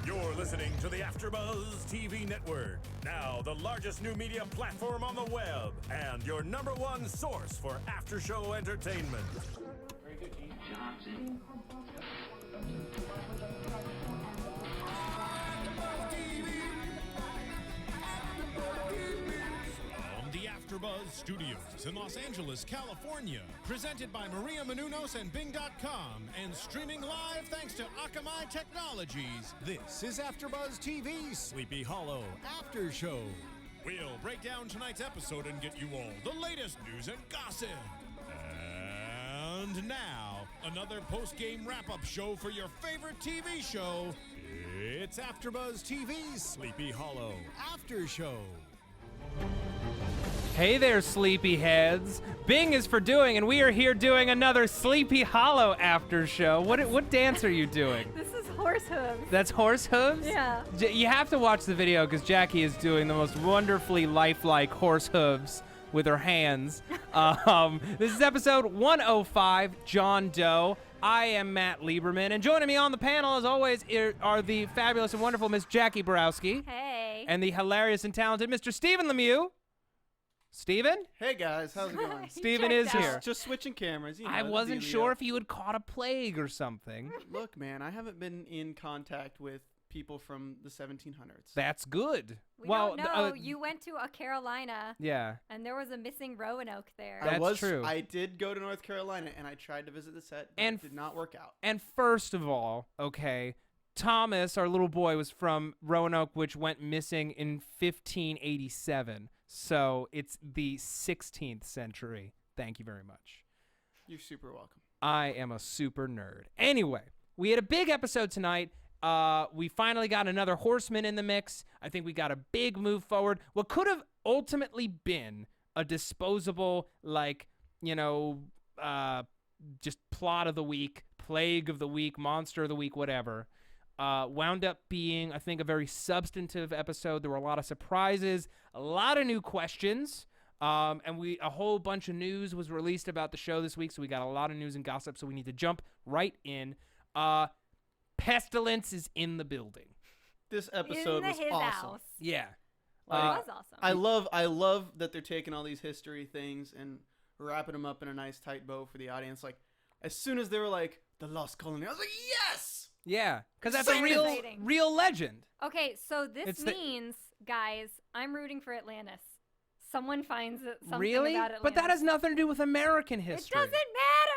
You're listening to the AFTERBUZZ TV network, now the largest new media platform on the web, and your #1 source for after-show entertainment. Very good, Gene. Johnson. From the AFTERBUZZ Studios in Los Angeles, California, presented by Maria Menounos and Bing.com, and streaming live thanks to Akamai Technologies. This is AFTERBUZZ TV Sleepy Hollow After Show. We'll break down tonight's episode and get you all the latest news and gossip. And now, another post-game wrap-up show for your favorite TV show. It's AFTERBUZZ TV Sleepy Hollow After Show. Hey there, sleepyheads. Bing is for doing, and we are here doing another Sleepy Hollow after show. What dance are you doing? This is horse hooves. That's horse hooves? Yeah. You have to watch the video because Jackie is doing the most wonderfully lifelike horse hooves with her hands. This is episode 105, John Doe. I am Matt Lieberman, and joining me on the panel, as always, are the fabulous and wonderful Miss Jacque Borowski. Hey. And the hilarious and talented Mr. Stephen Lemieux. Stephen? Hey guys, how's it going? Stephen is checked out. here. Just switching cameras. You know, I the wasn't dealio. sure if you had caught a plague or something. Look, man, I haven't been in contact with people from the 1700s. That's good. We don't know. You went to a Carolina, Yeah. and there was a missing Roanoke there. That's true. I did go to North Carolina, and I tried to visit the set, but And it did not work out. And first of all, okay, Thomas, our little boy, was from Roanoke, which went missing in 1587. So it's the 16th century. Thank you very much. You're super welcome. I am a super nerd. Anyway, we had a big episode tonight. We finally got another horseman in the mix. I think we got a big move forward. What could have ultimately been a disposable, just plot of the week, plague of the week, monster of the week, whatever, wound up being, I think, a very substantive episode. There were a lot of surprises, a lot of new questions, and a whole bunch of news was released about the show this week, so we got a lot of news and gossip, so we need to jump right in. Pestilence is in the building. This episode was his awesome. house. Yeah. It was awesome. I love that they're taking all these history things and wrapping them up in a nice tight bow for the audience. Like, as soon as they were like, the Lost Colony, I was like, yes! Yeah, because that's So a real exciting. legend. Okay, so this It's the- means, guys, I'm rooting for Atlantis. Someone finds something Really? about Atlantis. But that has nothing to do with American It history. doesn't matter.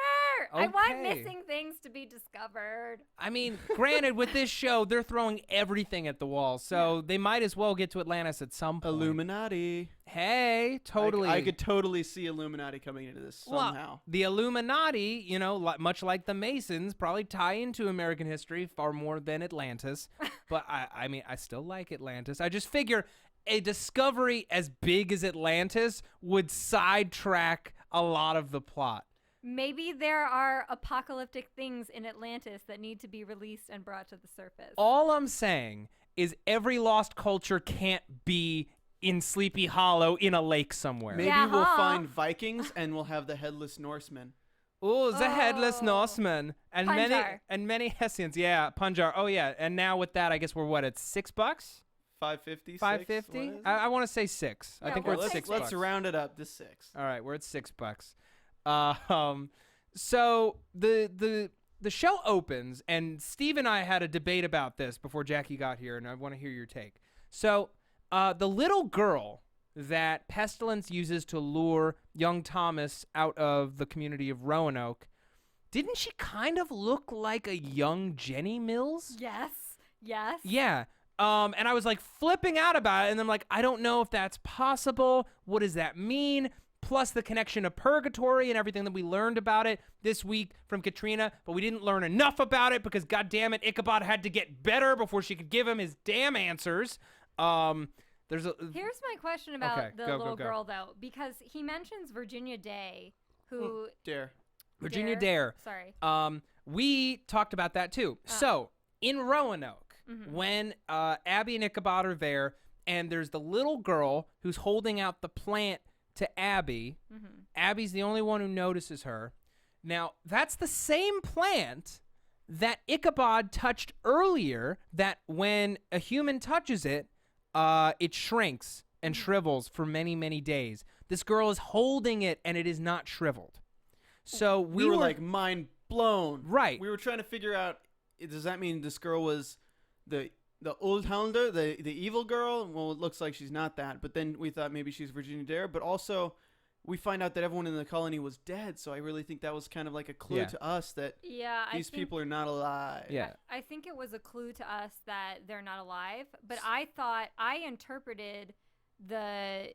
I want Okay. missing things to be discovered. I mean, granted, with this show, they're throwing everything at the wall, so they might as well get to Atlantis at some point. Illuminati. Hey, totally. I could totally see Illuminati coming into this somehow. Well, the Illuminati, much like the Masons, probably tie into American history far more than Atlantis. But I mean, I still like Atlantis. I just figure a discovery as big as Atlantis would sidetrack a lot of the plot. Maybe there are apocalyptic things in Atlantis that need to be released and brought to the surface. All I'm saying is every lost culture can't be in Sleepy Hollow in a lake somewhere. Maybe Yeah, we'll huh? find Vikings and we'll have the Headless Norsemen. Oh, the headless Oh. Norseman and Punjar. many Hessians. Yeah, Punjar. Oh yeah, and now with that, I guess we're what? It's $6. $5.50. $5.50. I want to say $6. I Yeah, think we'll we're at say $6. Let's round it up to 6. All right, we're at $6. So the show opens, and Steve and I had a debate about this before Jackie got here, and I want to hear your take. So the little girl that Pestilence uses to lure young Thomas out of the community of Roanoke, didn't she kind of look like a young Jenny Mills? Yes. Yes. Yeah. And I was like flipping out about it, and I'm like, I don't know if that's possible. What does that mean? Plus the connection to purgatory and everything that we learned about it this week from Katrina, but we didn't learn enough about it because, goddammit, Ichabod had to get better before she could give him his damn answers. Here's my question about Okay, the go, little go. girl, though, because he mentions Virginia Day, who... Dare. Virginia Dare. Sorry. We talked about that too. So in Roanoke, when Abbie and Ichabod are there, and there's the little girl who's holding out the plant to Abbie. Abbie's the only one who notices her. Now, that's the same plant that Ichabod touched earlier, that when a human touches it, it shrinks and shrivels for many, many days. This girl is holding it, and it is not shriveled. So we were like mind blown. Right. We were trying to figure out, does that mean this girl was the Oldhounder, the evil girl? Well, it looks like she's not that. But then we thought maybe she's Virginia Dare. But also, we find out that everyone in the colony was dead. So I really think that was kind of like a clue to us that these people are not alive. Yeah. I think it was a clue to us that they're not alive. But I interpreted the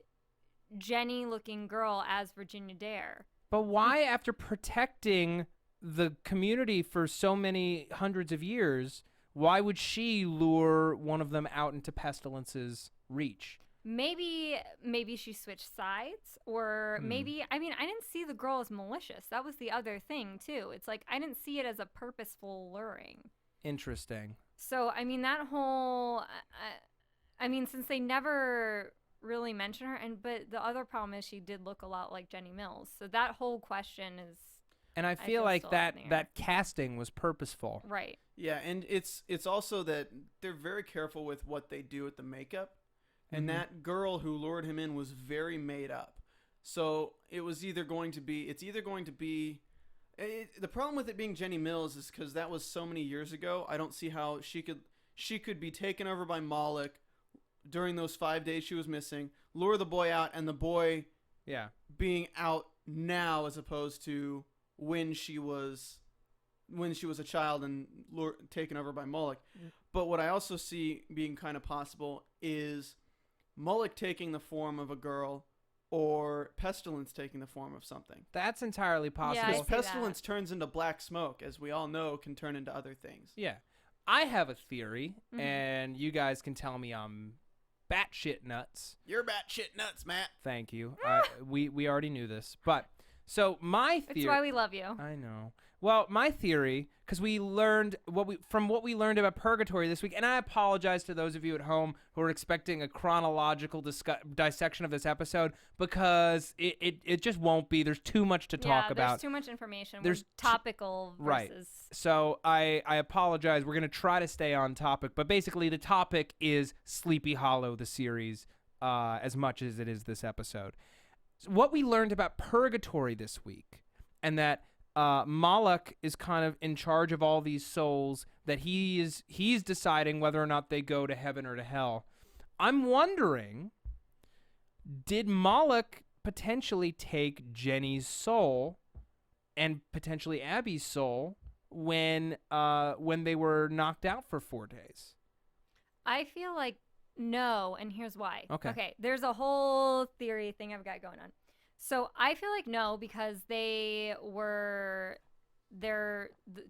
Jenny-looking girl as Virginia Dare. But why, after protecting the community for so many hundreds of years, why would she lure one of them out into Pestilence's reach? Maybe she switched sides, or maybe, I didn't see the girl as malicious. That was the other thing, too. It's like, I didn't see it as a purposeful luring. Interesting. So, that whole, since they never really mention her, but the other problem is she did look a lot like Jenny Mills. So that whole question is, and I feel like that casting was purposeful. Right. Yeah, and it's also that they're very careful with what they do with the makeup, and that girl who lured him in was very made up. So it's either going to be the problem with it being Jenny Mills is because that was so many years ago. I don't see how she could be taken over by Moloch during those 5 days she was missing, lure the boy out, and the boy being out now as opposed to when she was a child and taken over by Moloch. But what I also see being kind of possible is Moloch taking the form of a girl or Pestilence taking the form of something. That's entirely possible. Yeah, I see Pestilence that. turns into black smoke, as we all know, can turn into other things. Yeah. I have a theory, and you guys can tell me I'm batshit nuts. You're batshit nuts, Matt. Thank you. We already knew this. But, so my theory... It's why we love you. I know. Well, my theory, because we learned what we learned about purgatory this week, and I apologize to those of you at home who are expecting a chronological dissection of this episode, because it just won't be. There's too much to talk about. There's too much information. There's topical versus... Right. So I apologize. We're going to try to stay on topic, but basically the topic is Sleepy Hollow, the series, as much as it is this episode. So what we learned about purgatory this week, and that Moloch is kind of in charge of all these souls, that he's deciding whether or not they go to heaven or to hell. I'm wondering, did Moloch potentially take Jenny's soul and potentially Abbie's soul when they were knocked out for 4 days? I feel like no, and here's why. Okay. There's a whole theory thing I've got going on. So I feel like no, because to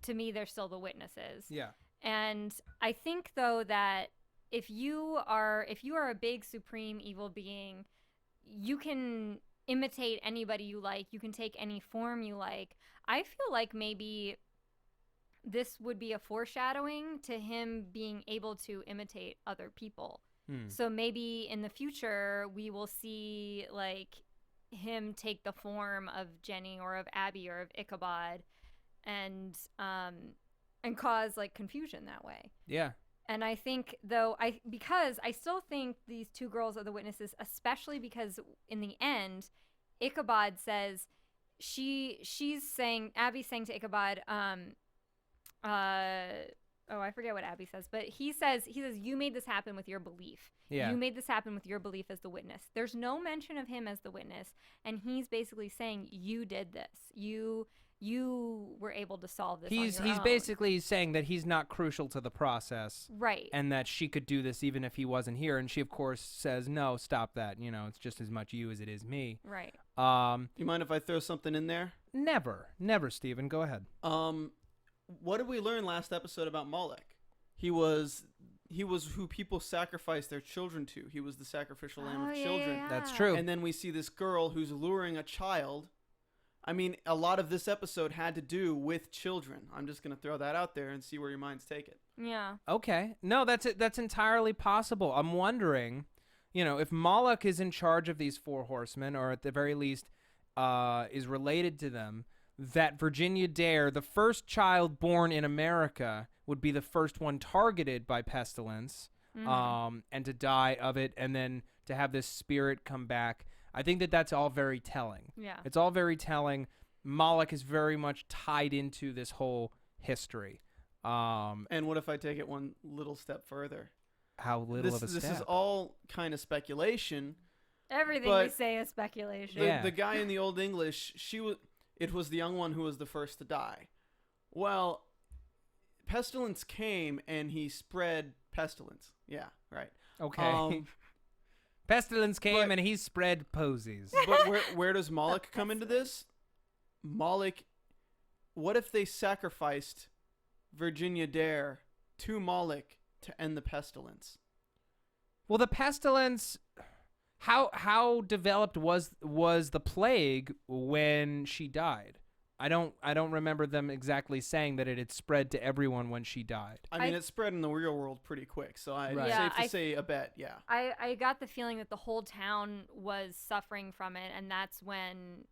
me, they're still the witnesses. Yeah. And I think, though, that if you are a big supreme evil being, you can imitate anybody you like. You can take any form you like. I feel like maybe this would be a foreshadowing to him being able to imitate other people. So maybe in the future we will see like him take the form of Jenny or of Abbie or of Ichabod and cause like confusion that way. Yeah. And I think, though, because I still think these two girls are the witnesses, especially because in the end, Ichabod says Abbie's saying to Ichabod, I forget what Abbie says, but he says, you made this happen with your belief. Yeah. You made this happen with your belief as the witness. There's no mention of him as the witness, and he's basically saying, you did this. You were able to solve this on your He's own. basically saying that he's not crucial to the process. Right. And that she could do this even if he wasn't here. And she, of course, says, no, stop that. You know, it's just as much you as it is me. Right. Do you mind if I throw something in there? Never, Stephen. Go ahead. What did we learn last episode about Moloch? He was who people sacrificed their children to. He was the sacrificial lamb of children. Yeah. That's true. And then we see this girl who's luring a child. I mean, a lot of this episode had to do with children. I'm just going to throw that out there and see where your minds take it. Yeah. Okay. No, that's entirely possible. I'm wondering, if Moloch is in charge of these four horsemen, or at the very least is related to them, that Virginia Dare, the first child born in America, would be the first one targeted by pestilence, and to die of it, and then to have this spirit come back. I think that that's all very telling. Yeah. It's all very telling. Moloch is very much tied into this whole history. And what if I take it one little step further? How little of a step? This is all kind of speculation. Everything we say is speculation. The guy in the Old English, it was the young one who was the first to die. Well, pestilence came and he spread pestilence. Yeah, right. Okay. Pestilence came and he spread posies. But where does Moloch come into this? Moloch, what if they sacrificed Virginia Dare to Moloch to end the pestilence? Well, the pestilence, how developed was the plague when she died? I don't remember them exactly saying that it had spread to everyone when she died. I mean, it spread in the real world pretty quick, so safe to say a bet, yeah. I got the feeling that the whole town was suffering from it, and that's when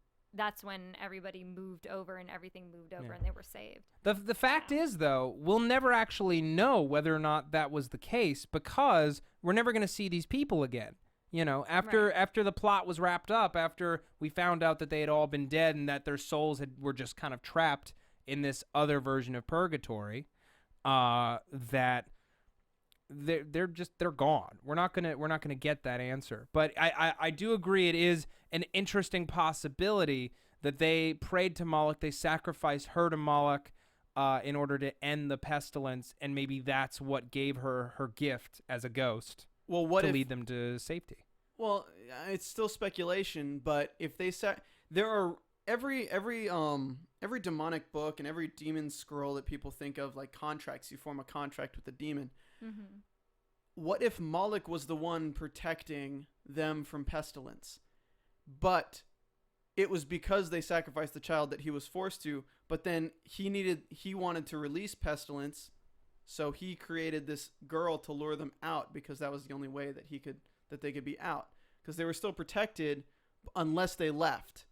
everybody moved over and everything moved over and they were saved. The fact is, though, we'll never actually know whether or not that was the case because we're never going to see these people again. You know, after the plot was wrapped up, after we found out that they had all been dead and that their souls were just kind of trapped in this other version of purgatory, that they're gone. We're not gonna get that answer. But I do agree it is an interesting possibility that they prayed to Moloch, they sacrificed her to Moloch in order to end the pestilence, and maybe that's what gave her her gift as a ghost. Well, what to lead them to safety? Well, it's still speculation, but if they there are every demonic book and every demon scroll that people think of, like contracts, you form a contract with the demon. Mm-hmm. What if Moloch was the one protecting them from pestilence, but it was because they sacrificed the child that he was forced to, but then he wanted to release pestilence, so he created this girl to lure them out because that was the only way that they could be out, because they were still protected unless they left.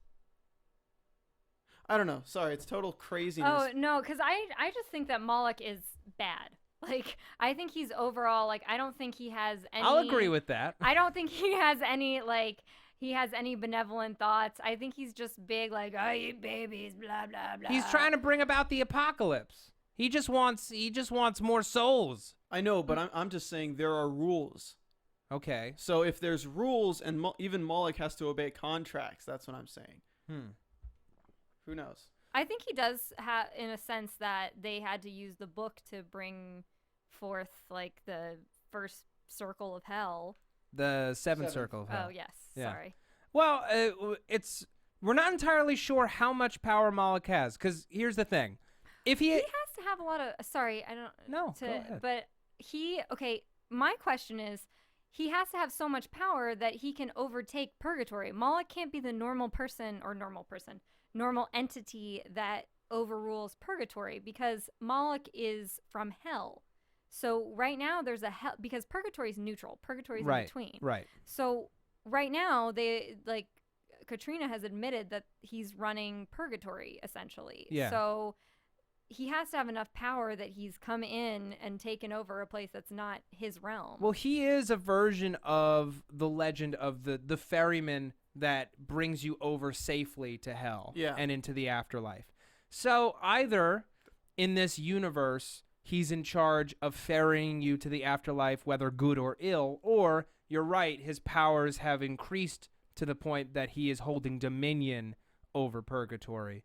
I don't know. Sorry, it's total craziness. Oh, no, because I just think that Moloch is bad. Like, I think he's overall, like, I don't think he has any... I'll agree with that. I don't think he has any, like, benevolent thoughts. I think he's just big, like, I eat babies, blah, blah, blah. He's trying to bring about the apocalypse. He just wants more souls. I know, but I'm just saying there are rules. Okay. So if there's rules and even Moloch has to obey contracts, that's what I'm saying. Who knows? I think he does have, in a sense, that they had to use the book to bring forth, like, the first circle of hell. The seventh circle of hell. Oh, yes. Yeah. Sorry. Well, we're not entirely sure how much power Moloch has, because here's the thing. If he has to have a lot of... Sorry, I don't... No, go ahead. But okay, my question is, he has to have so much power that he can overtake purgatory. Moloch can't be the normal entity that overrules purgatory, because Moloch is from hell. So right now there's a hell, because purgatory is neutral. Purgatory is in between. Right. So right now Katrina has admitted that he's running purgatory essentially. Yeah. So he has to have enough power that he's come in and taken over a place that's not his realm. Well, he is a version of the legend of the ferryman that brings you over safely to hell and into the afterlife. So either in this universe, he's in charge of ferrying you to the afterlife, whether good or ill, or you're right, his powers have increased to the point that he is holding dominion over purgatory.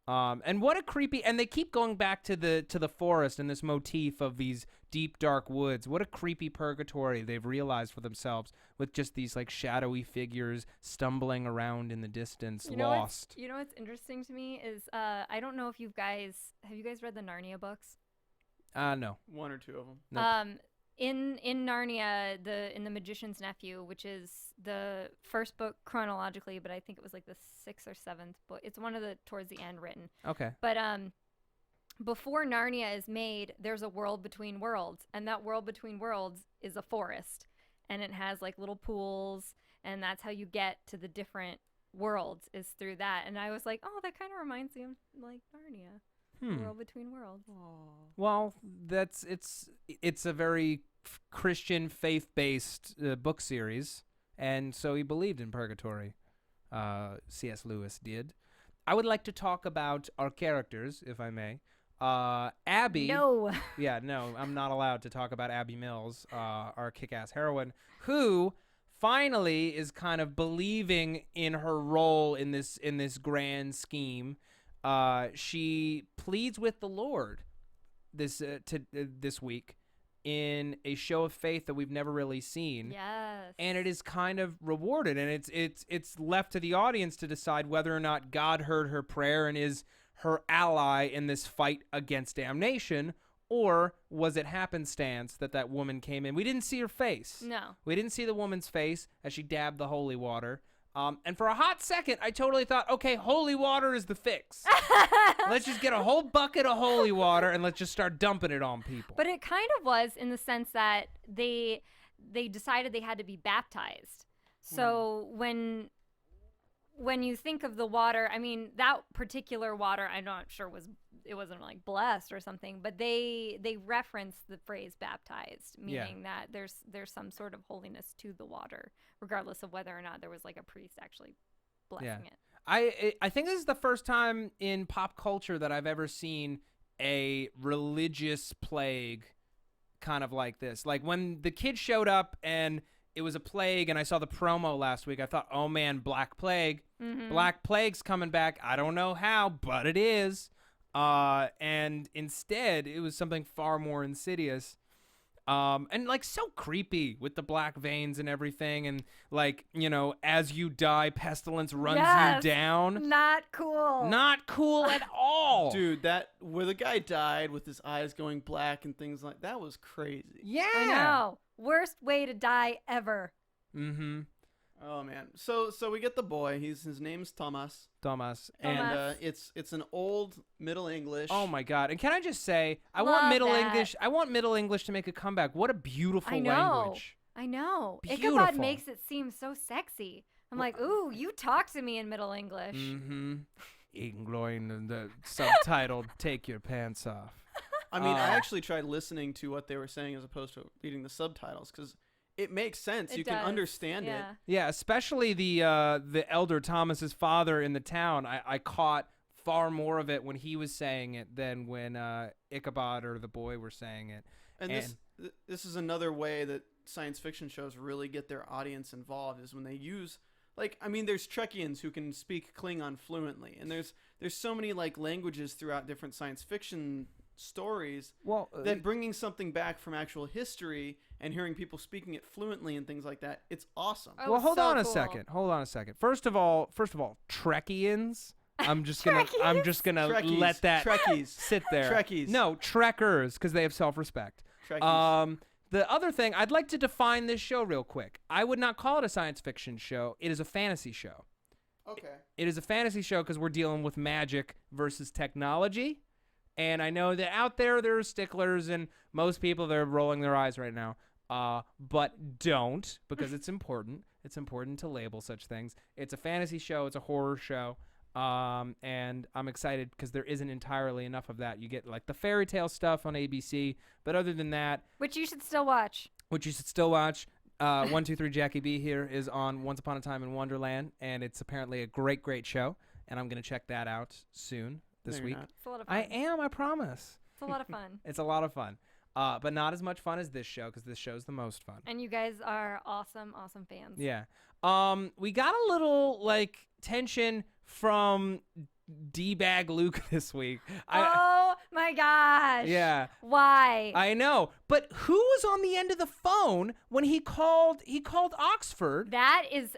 And what a creepy, and they keep going back to the forest and this motif of these deep, dark woods. What a creepy purgatory they've realized for themselves with just these like shadowy figures stumbling around in the distance, lost. You know what's interesting to me is I don't know if have you guys read the Narnia books? No. One or two of them. Nope. In Narnia, in The Magician's Nephew, which is the first book chronologically, but I think it was like the 6th or 7th book. It's one of the towards the end written. Okay. But before Narnia is made, there's a world between worlds, and that world between worlds is a forest, and it has like little pools, and that's how you get to the different worlds is through that. And I was like, oh, that kind of reminds me of like Narnia. World between worlds. Well, it's a very Christian faith-based book series, and so he believed in purgatory. C.S. Lewis did. I would like to talk about our characters, if I may. Abbie. No. Yeah, no, I'm not allowed to talk about Abbie Mills, our kick-ass heroine, who finally is kind of believing in her role in this grand scheme. She pleads with the Lord this week in a show of faith that we've never really seen. Yes. And it is kind of rewarded, and it's left to the audience to decide whether or not God heard her prayer and is her ally in this fight against damnation, or was it happenstance that woman came in? We didn't see her face. No. We didn't see the woman's face as she dabbed the holy water. And for a hot second, I totally thought, okay, holy water is the fix. Let's just get a whole bucket of holy water and let's just start dumping it on people. But it kind of was in the sense that they decided they had to be baptized. So when you think of the water, I mean, that particular water, I'm not sure it wasn't like blessed or something, but they reference the phrase baptized, meaning that there's some sort of holiness to the water, regardless of whether or not there was like a priest actually blessing it. I think this is the first time in pop culture that I've ever seen a religious plague kind of like this. Like when the kid showed up and it was a plague, and I saw the promo last week, I thought, oh man, Black Plague. Mm-hmm. Black Plague's coming back. I don't know how, but it is. And instead, it was something far more insidious. And like so creepy with the black veins and everything. And like, you know, as you die, pestilence runs you down. Not cool. Not cool at all. Dude, that where the guy died with his eyes going black and things like that was crazy. Yeah. I know. Worst way to die ever. Mm-hmm. Oh man. So we get the boy. His name's Thomas. Thomas. And it's an old Middle English. Oh my God! And can I just say, I Love want Middle that. English. I want Middle English to make a comeback. What a beautiful I know. language. I know. Beautiful. Ichabod makes it seem so sexy. I'm like, ooh, you talk to me in Middle English. Mm-hmm. Ingloin and the subtitled "Take Your Pants Off." I mean, I actually tried listening to what they were saying as opposed to reading the subtitles because it makes sense. It You does. can understand it. Yeah, especially the elder Thomas's father in the town. I caught far more of it when he was saying it than when Ichabod or the boy were saying it. And this is another way that science fiction shows really get their audience involved is when they use, like, I mean, there's Trekkians who can speak Klingon fluently, and there's so many like languages throughout different science fiction stories that bringing something back from actual history and hearing people speaking it fluently and things like that, it's awesome. Oh, well, hold so on a cool. second. Hold on a second. First of all, Trekkians. I'm just gonna Trekkies. let that Trekkies. sit there. Trekkies. No, Trekkers, because they have self-respect. Trekkies. The other thing, I'd like to define this show real quick. I would not call it a science fiction show. It is a fantasy show. Okay. It is a fantasy show because we're dealing with magic versus technology. And I know that out there are sticklers, and most people, they're rolling their eyes right now. But don't, because it's important. It's important to label such things. It's a fantasy show. It's a horror show. And I'm excited because there isn't entirely enough of that. You get like the fairy tale stuff on ABC, but other than that, Which you should still watch. 123 Jackie B here is on Once Upon a Time in Wonderland, and it's apparently a great show, and I'm gonna check that out soon this week. It's a lot of fun. I am, I promise. It's a lot of fun. It's a lot of fun, but not as much fun as this show because this show's the most fun. And you guys are awesome fans. Yeah. We got a little like tension from D-Bag Luke this week. Oh my gosh. Yeah. Why? I know, but who was on the end of the phone when he called Oxford? That is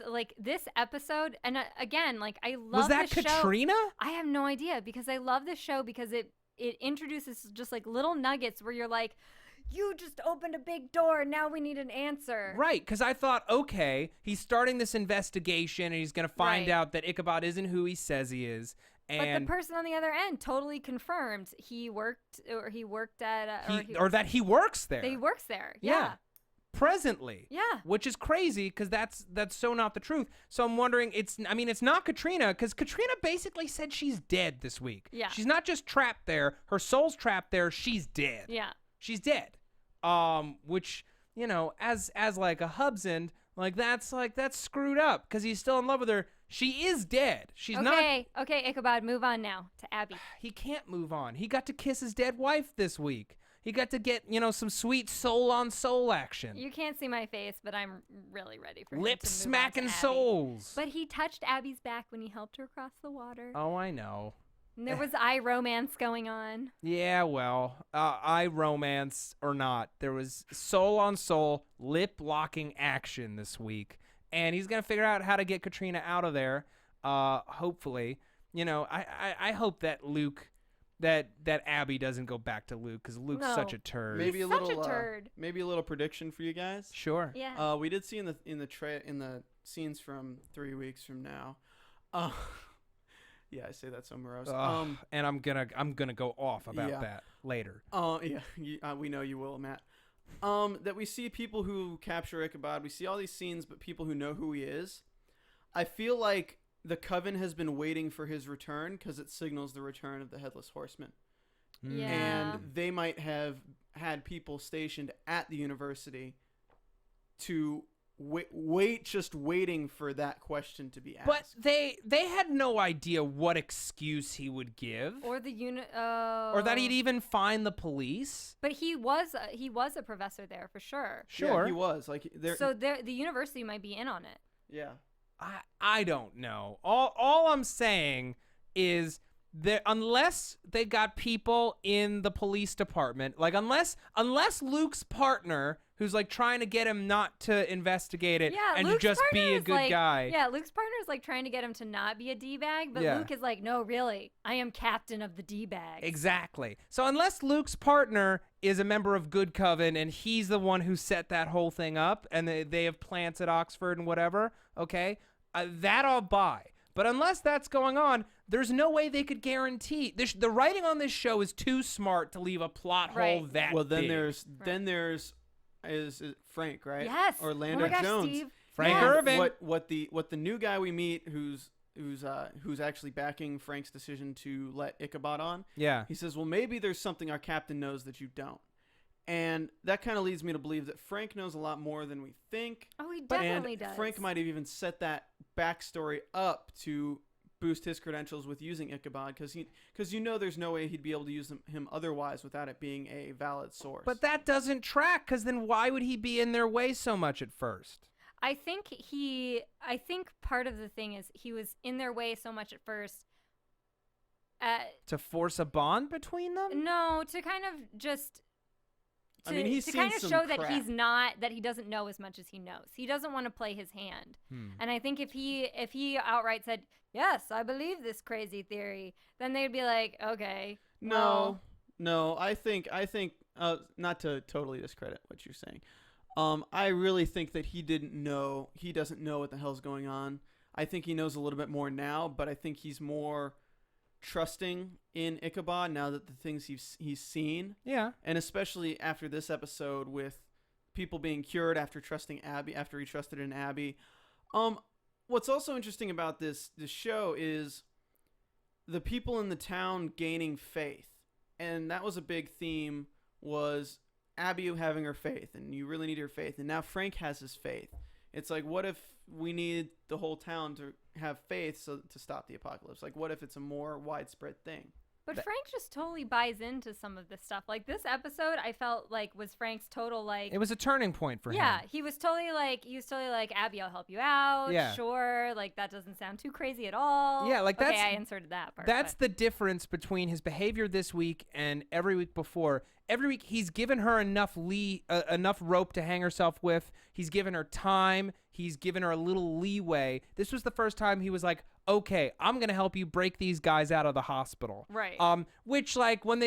like this episode, and again, like I love Was that this Katrina? show. I have no idea because I love this show because it introduces just like little nuggets where you're like, you just opened a big door. Now we need an answer. Right, because I thought, okay, he's starting this investigation and he's going to find out that Ichabod isn't who he says he is. But the person on the other end totally confirmed he worked at or that he works there. He works there. Yeah. Yeah. presently. Yeah. Which is crazy because that's so not the truth. So I'm wondering, it's not Katrina, because Katrina basically said she's dead this week. Yeah. She's not just trapped there. Her soul's trapped there. She's dead. Yeah. She's dead. Which, you know, as like a husband, like that's screwed up because he's still in love with her. She is dead. She's not. Okay, Ichabod, move on now to Abbie. He can't move on. He got to kiss his dead wife this week. He got to get, you know, some sweet soul-on-soul action. You can't see my face, but I'm really ready for him Lip to move smacking on to Abbie. souls. But he touched Abby's back when he helped her cross the water. Oh, I know. And there was eye romance going on. Yeah, well, eye romance or not, there was soul-on-soul, lip-locking action this week. And he's going to figure out how to get Katrina out of there, hopefully. You know, I hope that Luke... That Abbie doesn't go back to Luke because Luke's such a turd. Maybe He's a little, such a turd. Maybe a little prediction for you guys. Sure. Yeah. We did see in the scenes from 3 weeks from now. Yeah, I say that so morose. And I'm gonna go off about that later. Yeah, we know you will, Matt. That we see people who capture Ichabod. We see all these scenes, but people who know who he is. I feel like the Coven has been waiting for his return because it signals the return of the Headless Horseman. Yeah. And they might have had people stationed at the university to waiting for that question to be asked. But they had no idea what excuse he would give, Or the unit. or that he'd even find the police. But he was a professor there for sure. Sure, Yeah, he was like there. So the university might be in on it. Yeah. I don't know. All I'm saying is that unless they got people in the police department, like unless Luke's partner, who's like trying to get him not to investigate it and to Luke's just be partner a is good like, guy. Yeah, Luke's partner is like trying to get him to not be a D-bag, but Yeah. Luke is like, no, really, I am captain of the D-bags. Exactly. So unless Luke's partner is a member of Good Coven and he's the one who set that whole thing up and they have plants at Oxford and whatever, okay, that I'll buy. But unless that's going on, there's no way they could guarantee. The writing on this show is too smart to leave a plot hole that Well, then big. there's is Frank, right? Yes. Orlando oh my gosh, Jones. Steve. Frank Yes. Irving. What the new guy we meet who's actually backing Frank's decision to let Ichabod on. Yeah. He says, well, maybe there's something our captain knows that you don't. And that kind of leads me to believe that Frank knows a lot more than we think. Oh, he definitely and does. Frank might have even set that backstory up to boost his credentials with using Ichabod, because you know there's no way he'd be able to use him otherwise without it being a valid source. But that doesn't track, because then why would he be in their way so much at first? I think part of the thing is he was in their way so much at first. To force a bond between them? No, to kind of just. I mean, he's to seen kind of some show that crap. he doesn't know as much as he knows. He doesn't want to play his hand. And I think if he outright said, "Yes, I believe this crazy theory," then they'd be like, "Okay." No, I think not to totally discredit what you're saying. I really think that he doesn't know what the hell's going on. I think he knows a little bit more now, but I think he's more trusting in Ichabod now that the things he's seen. Yeah. And especially after this episode with people being cured after trusting Abbie, after he trusted in Abbie. What's also interesting about this show is the people in the town gaining faith. And that was a big theme, was Abbie having her faith, and you really need her faith. And now Frank has his faith. It's like, what if we need the whole town to have faith to stop the apocalypse? Like, what if it's a more widespread thing? But Frank just totally buys into some of this stuff. Like this episode, I felt like was Frank's total like. It was a turning point for him. Yeah, he was totally like, Abbie, I'll help you out. Yeah. Sure. Like that doesn't sound too crazy at all. Yeah, like okay, that's. I inserted that part. That's but. the difference between his behavior this week and every week before. Every week he's given her enough rope to hang herself with. He's given her time. He's given her a little leeway. This was the first time he was like, okay, I'm gonna help you break these guys out of the hospital. Right. Which like when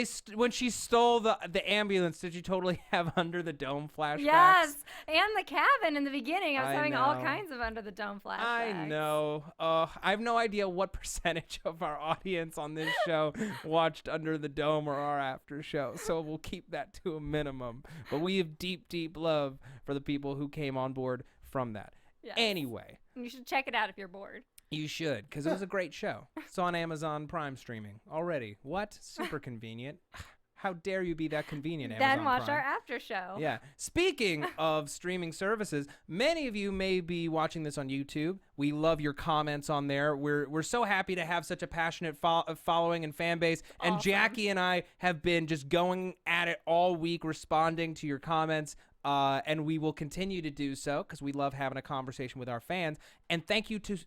she stole the ambulance, did you totally have Under the Dome flashbacks? Yes, and the cabin in the beginning. I was I having all know. kinds of Under the Dome flashbacks. I know. I have no idea what percentage of our audience on this show watched Under the Dome or our after show, so we'll keep that to a minimum. But we have deep, deep love for the people who came on board from that. Yes. Anyway. You should check it out if you're bored. You should, because it was a great show. It's on Amazon Prime streaming already. What? Super convenient. How dare you be that convenient, Amazon Then watch Prime. our after show. Yeah. Speaking of streaming services, many of you may be watching this on YouTube. We love your comments on there. We're so happy to have such a passionate following and fan base. And Awesome. Jackie and I have been just going at it all week, responding to your comments. And we will continue to do so because we love having a conversation with our fans. And thank you to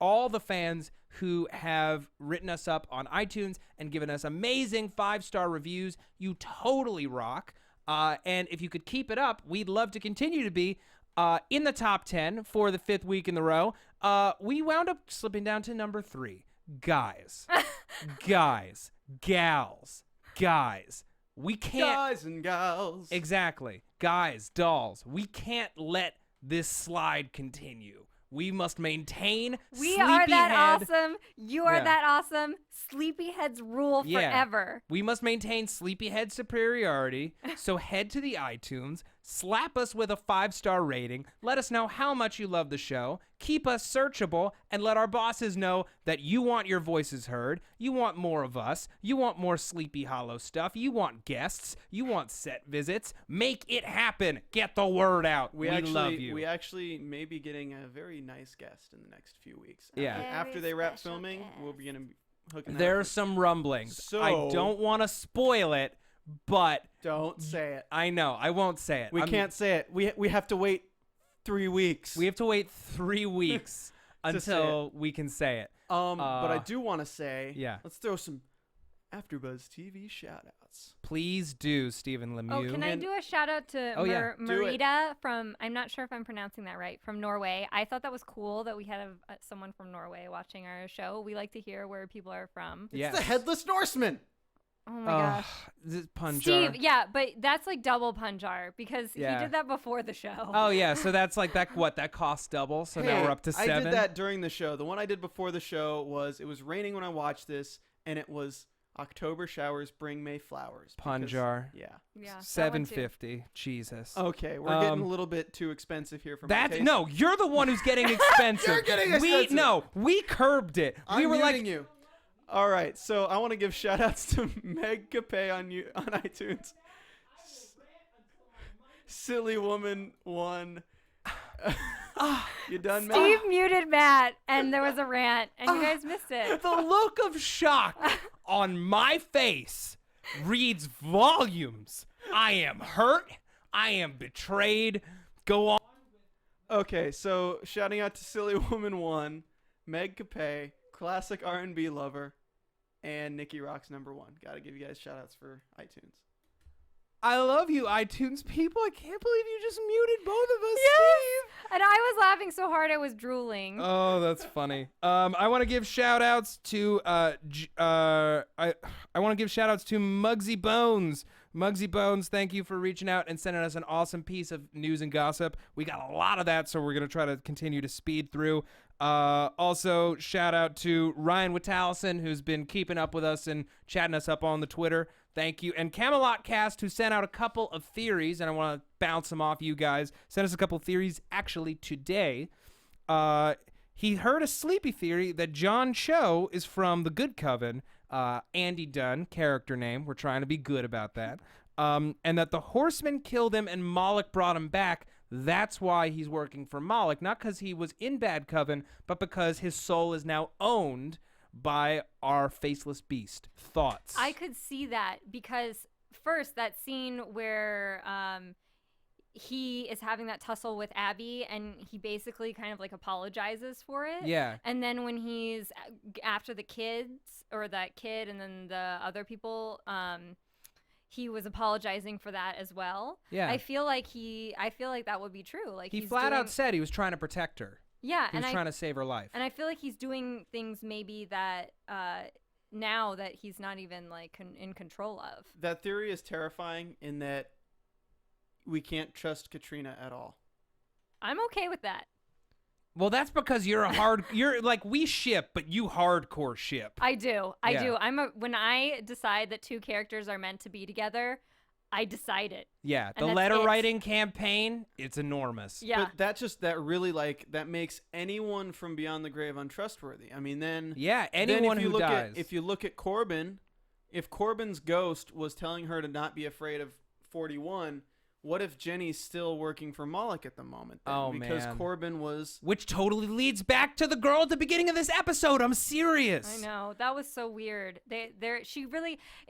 all the fans who have written us up on iTunes and given us amazing 5-star reviews. You totally rock. And if you could keep it up, we'd love to continue to be in the top 10 for the 5th week in a row. We wound up slipping down to number 3. Guys. Guys. Gals. Guys. We can't. Guys and gals. Exactly. Guys, dolls. We can't let this slide continue. We must maintain We are that Sleepyhead. awesome. You are Yeah. that awesome. Sleepyheads rule Yeah. forever. We must maintain Sleepyhead superiority. So head to the iTunes, slap us with a 5-star rating, let us know how much you love the show, keep us searchable, and let our bosses know that you want your voices heard, you want more of us, you want more Sleepy Hollow stuff, you want guests, you want set visits. Make it happen. Get the word out. We love you. We actually may be getting a very nice guest in the next few weeks. Yeah. After they wrap filming, we'll be gonna be hooking that There up are some rumblings. So- I don't want to spoil it, but Don't say it. I know. I won't say it. We can't say it. We have to wait 3 weeks. We have to wait 3 weeks To say until we can say it. but I do want to say, Yeah. let's throw some AfterBuzz TV shout-outs. Please do, Stephen Lemieux. Oh, can I And- do a shout out to Oh, yeah. Do it. Marita from, I'm not sure if I'm pronouncing that right, from Norway. I thought that was cool that we had someone from Norway watching our show. We like to hear where people are from. It's Yes. the Headless Norseman. Oh my gosh. This is Punjar. Steve, yeah, but that's like double Punjar because Yeah. he did that before the show. Oh, yeah. So that's like that. What? That costs double. So now we're up to 7. I did that during the show. The one I did before the show was, it was raining when I watched this, and it was October showers bring May flowers. because- Punjar. Yeah. Yeah, that one too. $7.50. Jesus. Okay, we're getting a little bit too expensive here for my That's taste. no. You're the one who's getting expensive. You're getting expensive. We curbed it. We I'm were like, muting you. All right, so I want to give shout-outs to Meg Capet on iTunes. Silly Woman 1. You done, Meg? Steve muted Matt, and there was a rant, and you guys missed it. the look of shock on my face reads volumes. I am hurt. I am betrayed. Go on. Okay, so shouting out to Silly Woman 1, Meg Capet, classic R&B lover, and Nikki Rock's #1. Gotta give you guys shout-outs for iTunes. I love you, iTunes people. I can't believe you just muted both of us, Yes! Steve. And I was laughing so hard I was drooling. Oh, that's funny. I want to give shout outs to I want to give shout outs to Muggsy Bones. Muggsy Bones, thank you for reaching out and sending us an awesome piece of news and gossip. We got a lot of that, so we're going to try to continue to speed through. Also, shout out to Ryan Witalison, who's been keeping up with us and chatting us up on the Twitter. Thank you. And Camelot Cast, who sent out a couple of theories, and I want to bounce them off you guys. Sent us a couple of theories actually today. He heard a sleepy theory that John Cho is from The Good Coven. Andy Dunn, character name. We're trying to be good about that. And that the Horseman killed him and Moloch brought him back. That's why he's working for Moloch. Not because he was in Bad Coven, but because his soul is now owned by our faceless beast. Thoughts? I could see that because first that scene where he is having that tussle with Abby and he basically kind of like apologizes for it. Yeah. And then when he's after the kids or that kid and then the other people, he was apologizing for that as well. Yeah. I feel like that would be true. Like He he's flat out doing- said he was trying to protect her. Yeah, He was trying to save her life. And I feel like he's doing things maybe that now that he's not even like in control of. That theory is terrifying in that we can't trust Katrina at all. I'm okay with that. Well, that's because you're like, we ship, but you hardcore ship. I do. Yeah. When I decide that two characters are meant to be together, I decide it. Yeah, And the that's letter it. writing campaign, it's enormous. Yeah. But that really that makes anyone from beyond the grave untrustworthy. I mean, then Yeah, then anyone if you who look dies. if you look at Corbin, if Corbin's ghost was telling her to not be afraid of 41, what if Jenny's still working for Moloch at the moment? Then? Oh, because man. Corbin was. Which totally leads back to the girl at the beginning of this episode. I'm serious. I know, that was so weird. It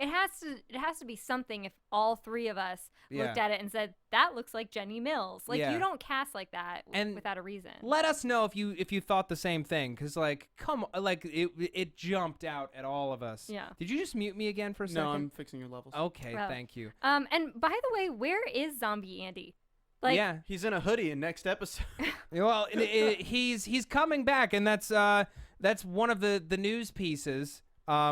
has to be something if all three of us looked Yeah. at it and said that looks like Jenny Mills. Like Yeah. you don't cast like that And without a reason. Let us know if you thought the same thing, because like, it jumped out at all of us. Yeah. Did you just mute me again for a second? No, I'm fixing your levels. Okay, Well, thank you. And by the way, where is Zombie Andy? Like, yeah. He's in a hoodie in next episode. Well, he's coming back, and that's one of the news pieces.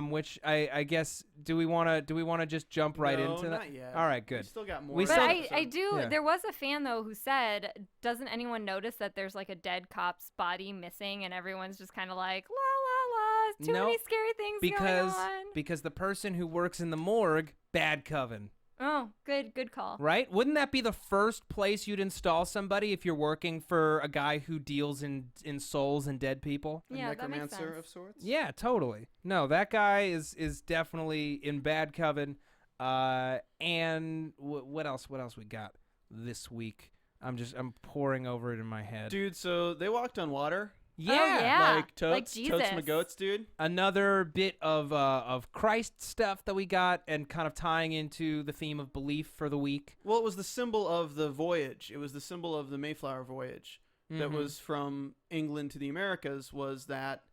Which I guess do we want to just jump right No, into that? not yet. All right, good. We still got more. We in But the still- episode. I do. Yeah. There was a fan though who said, "Doesn't anyone notice that there's like a dead cop's body missing?" And everyone's just kind of like, "La la la, too many Nope, scary things going on." because the person who works in the morgue, bad coven, Oh, good call. right? Wouldn't that be the first place you'd install somebody if you're working for a guy who deals in souls and dead people? A Yeah, that makes necromancer sense. of sorts. Yeah, totally. No, that guy is definitely in bad coven. And what else we got this week? I'm pouring over it in my head. Dude, so they walked on water. Yeah. yeah. Like totes, Jesus. totes my goats, dude. Another bit of Christ stuff that we got, and kind of tying into the theme of belief for the week. Well, it was the symbol of the voyage. It was the symbol of the Mayflower voyage that Mhm. was from England to the Americas. Was that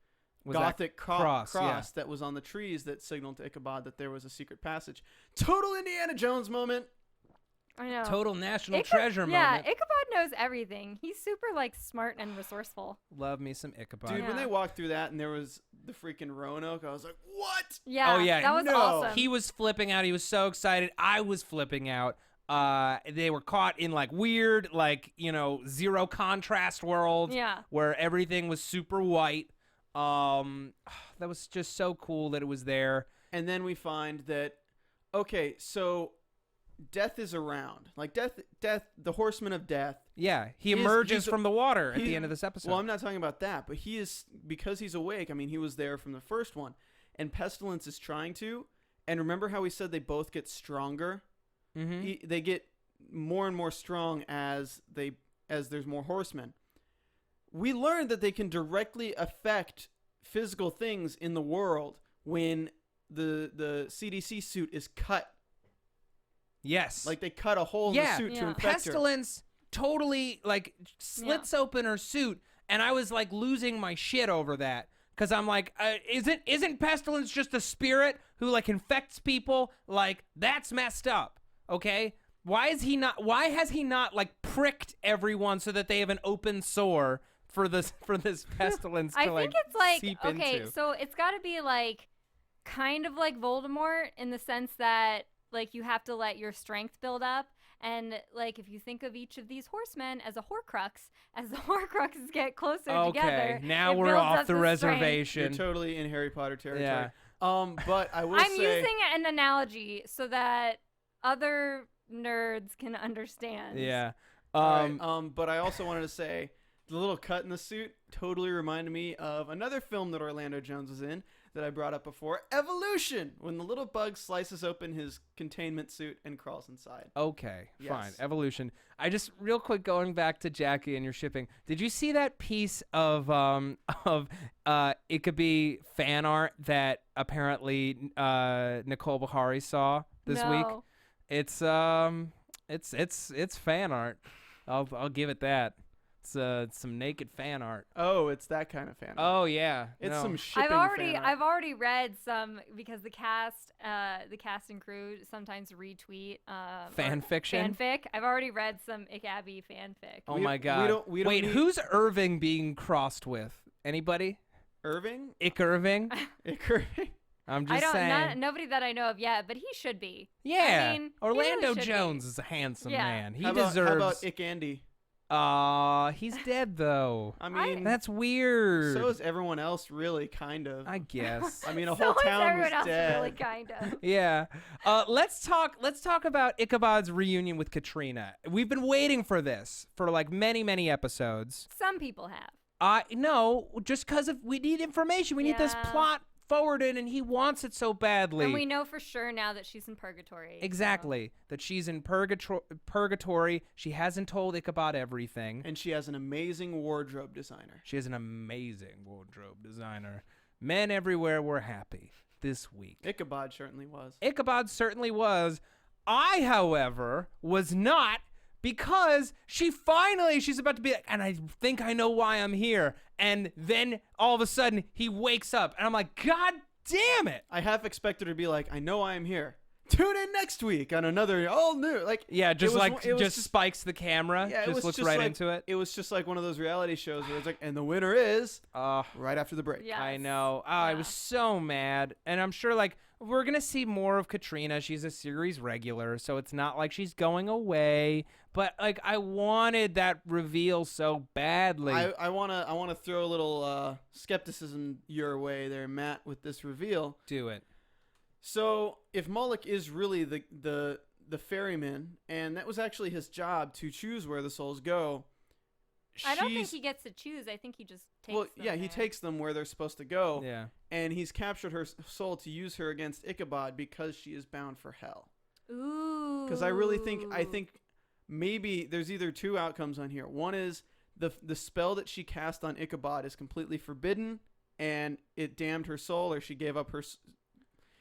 Was that Gothic cross, yeah. that was on the trees that signaled to Ichabod that there was a secret passage. Total Indiana Jones moment. I know. Total national Icha- treasure Yeah, moment. Ichabod knows everything. He's super like smart and resourceful. Love me some Ichabod. Dude, when Yeah. they walked through that and there was the freaking Roanoke, I was like, what? Yeah. Oh, yeah, That was no. awesome. He was flipping out. He was so excited. I was flipping out. They were caught in like weird, like, zero contrast world. Yeah. Where everything was super white. That was just so cool that it was there. And then we find that, okay, so death is around. Like death, the horseman of death. Yeah, he He's- emerges he's- from the water at he- the end of this episode. Well, I'm not talking about that, but he is, because he's awake, I mean, he was there from the first one. And Pestilence is trying to. And remember how we said they both get stronger? Mm-hmm. They get more and more strong as there's more horsemen. We learned that they can directly affect physical things in the world when the CDC suit is cut. Yes. Like they cut a hole in Yeah. the suit to Yeah. infect her. Pestilence totally like slits open her suit, and I was like losing my shit over that. Because I'm like, isn't Pestilence just a spirit who like infects people? Like, that's messed up. Okay, why has he not like pricked everyone so that they have an open sore for this pestilence I to think like it's like, seep okay, into? so it's got to be like kind of like Voldemort in the sense that like you have to let your strength build up. And like if you think of each of these horsemen as a Horcrux, as the Horcruxes get closer together, Okay, now it we're builds off up the strength. You're reservation. totally in Harry Potter territory. Yeah. But I will I'm say, using an analogy so that other nerds can understand. Yeah. all right, but I also wanted to say the little cut in the suit totally reminded me of another film that Orlando Jones was in that I brought up before, Evolution, when the little bug slices open his containment suit and crawls inside. Okay, fine. Yes. Evolution. I just real quick going back to Jackie and your shipping. Did you see that piece of it could be fan art that apparently Nicole Bahari saw this week? No. It's fan art. I'll give it that. It's some naked fan art. Oh, it's that kind of fan. Oh yeah, It's no. some shipping fan art. I've already read some because the cast and crew sometimes retweet fan fiction. fanfic. I've already read some Abbie fanfic. Oh my god. We don't Wait, need who's Irving being crossed with? Anybody? Irving? Irving? Irving? I'm just saying. Nobody that I know of yet, but he should be. Yeah. I mean, he Orlando really should Jones be. is a handsome Yeah. man. He How deserves. about Ick Andy? He's dead though. I mean, That's weird. so is everyone else, really, kind of. I guess. I mean, a So whole is town everyone was else dead. really kind of. Yeah. Let's talk about Ichabod's reunion with Katrina. We've been waiting for this for like many episodes. Some people have. No, just because we need information. We need this Yeah. plot forwarded, and he wants it so badly. And we know for sure now that she's in purgatory. so- Exactly. That she's in purgatory. She hasn't told Ichabod everything. And she has an amazing wardrobe designer. She has an amazing wardrobe designer. Men everywhere were happy this week. Ichabod certainly was. Ichabod certainly was. I, however, was not, because she's about to be like, and I think I know why I'm here. And then all of a sudden he wakes up and I'm like, God damn it. I half expected her to be like, I know I am here. Tune in next week on another all new. Like, Yeah, just it was like, one- it was just spikes the camera. yeah, it just was looks just right like- into it. It was just like one of those reality shows where it's like, and the winner is right after the break. Yes. I know. I was so mad. And I'm sure, like, we're going to see more of Katrina. She's a series regular, so it's not like she's going away. But, like, I wanted that reveal so badly. I wanna throw a little skepticism your way there, Matt, with this reveal. Do it. So if Moloch is really the ferryman, and that was actually his job to choose where the souls go, I don't think she's- he gets to choose. I think he just takes Well, them yeah, he there. takes them where they're supposed to go, Yeah. and he's captured her soul to use her against Ichabod because she is bound for hell. Ooh. Because I really think maybe there's either two outcomes on here. One is the spell that she cast on Ichabod is completely forbidden, and it damned her soul, or she gave up her.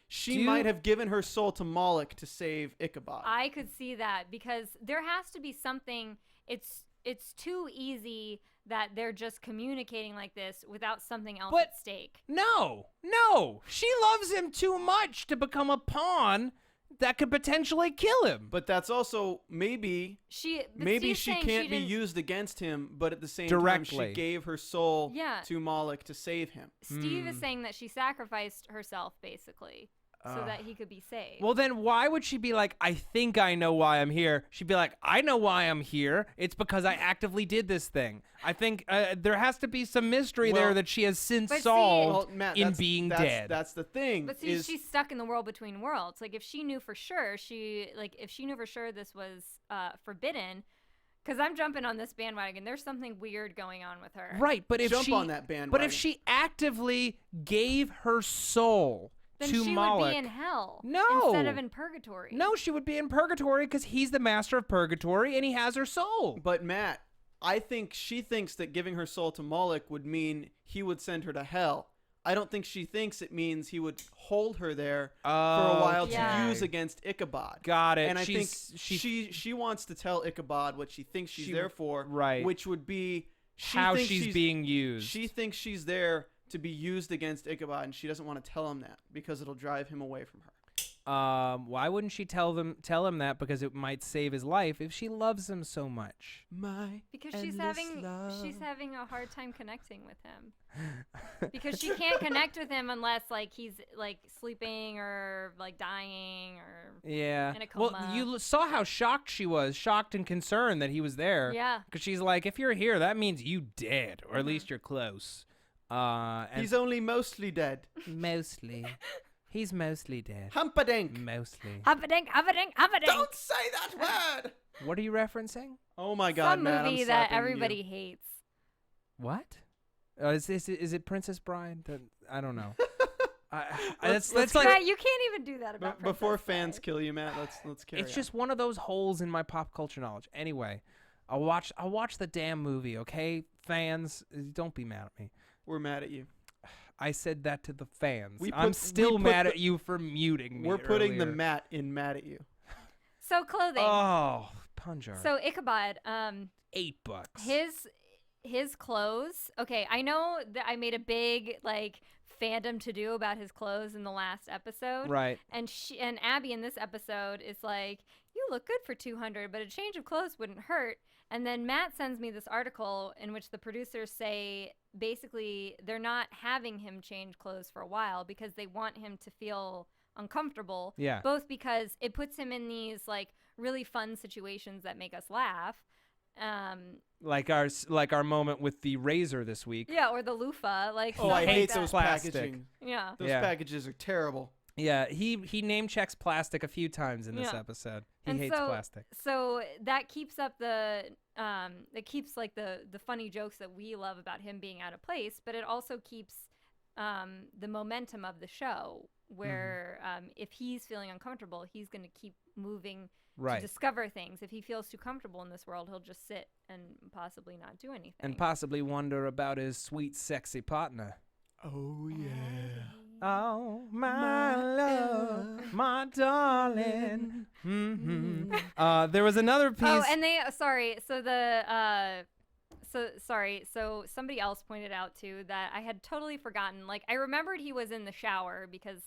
She might have given her soul to Moloch to save Ichabod. I could see that because there has to be something. It's too easy that they're just communicating like this without something else But- at stake. No. She loves him too much to become a pawn that could potentially kill him. But that's also maybe Steve's she saying can't be didn't- used against him, but at the same Directly. time she gave her soul Yeah. to Moloch to save him. Steve is saying that she sacrificed herself basically so that he could be saved. Well, then why would she be like, I think I know why I'm here? She'd be like, I know why I'm here. It's because I actively did this thing. I think there has to be some mystery there Well- that she has since But see- solved Well, Matt, in that's- being that's- dead. That's the thing. But see, is she's stuck in the world between worlds. Like if she knew for sure, if she knew for sure this was forbidden, because I'm jumping on this bandwagon. There's something weird going on with her. Right, but if Jump she on that bandwagon. But if she actively gave her soul Then to she Moloch, would be in hell. No. Instead of in purgatory. no, she would be in purgatory because he's the master of purgatory and he has her soul. But Matt, I think she thinks that giving her soul to Moloch would mean he would send her to hell. I don't think she thinks it means he would hold her there for a while Yeah. to use against Ichabod. Got it. And I think she's she wants to tell Ichabod what she thinks she's there for, right. which would be how she's being used. She thinks she's there to be used against Ichabod, and she doesn't want to tell him that because it'll drive him away from her. Why wouldn't she tell him that? Because it might save his life if she loves him so much. Because she's having a hard time connecting with him. Because she can't connect with him unless like he's like sleeping or like dying or Yeah. in a Well, coma. you saw how shocked she was, shocked and concerned that he was there. Yeah. Because she's like, if you're here, that means you dead, or at least you're close. And He's only mostly dead. mostly. He's mostly dead. Humpadink. Mostly. Hubbadink, hubbadink, hubbadink. Don't say that word. What are you referencing? Oh my God, Some Matt, movie I'm that slapping everybody you. hates. What? Is it Princess Bride? I don't know. Let's that's like Matt, you can't even do that about Before Princess fans Bride. kill you, Matt, let's carry it's on. just one of those holes in my pop culture knowledge. Anyway, I'll watch the damn movie, okay? Fans, don't be mad at me. We're mad at you. I said that to the fans. We I'm put- still we put mad the- at you for muting me. We're putting the earlier. Matt in mad at you. So clothing. Oh, Punjar. So Ichabod, $8. his clothes. Okay, I know that I made a big like fandom to do about his clothes in the last episode. Right. And Abby in this episode is like, "You look good for 200, but a change of clothes wouldn't hurt." And then Matt sends me this article in which the producers say basically they're not having him change clothes for a while because they want him to feel uncomfortable. Yeah. Both because it puts him in these like really fun situations that make us laugh. Like our moment with the razor this week. Yeah, or the loofah. Like Oh, stuff I like hate that. those Plastic. packaging. Yeah. Those Yeah. packages are terrible. Yeah, he name checks plastic a few times in this Yeah. episode. He And hates so, plastic. So that keeps up it keeps like the funny jokes that we love about him being out of place, but it also keeps the momentum of the show where if he's feeling uncomfortable, he's going to keep moving Right. to discover things. If he feels too comfortable in this world, he'll just sit and possibly not do anything. And possibly wonder about his sweet, sexy partner. Oh, yeah. Oh, my love, my darling. There was another piece. Oh, and so somebody else pointed out too that I had totally forgotten. Like I remembered he was in the shower because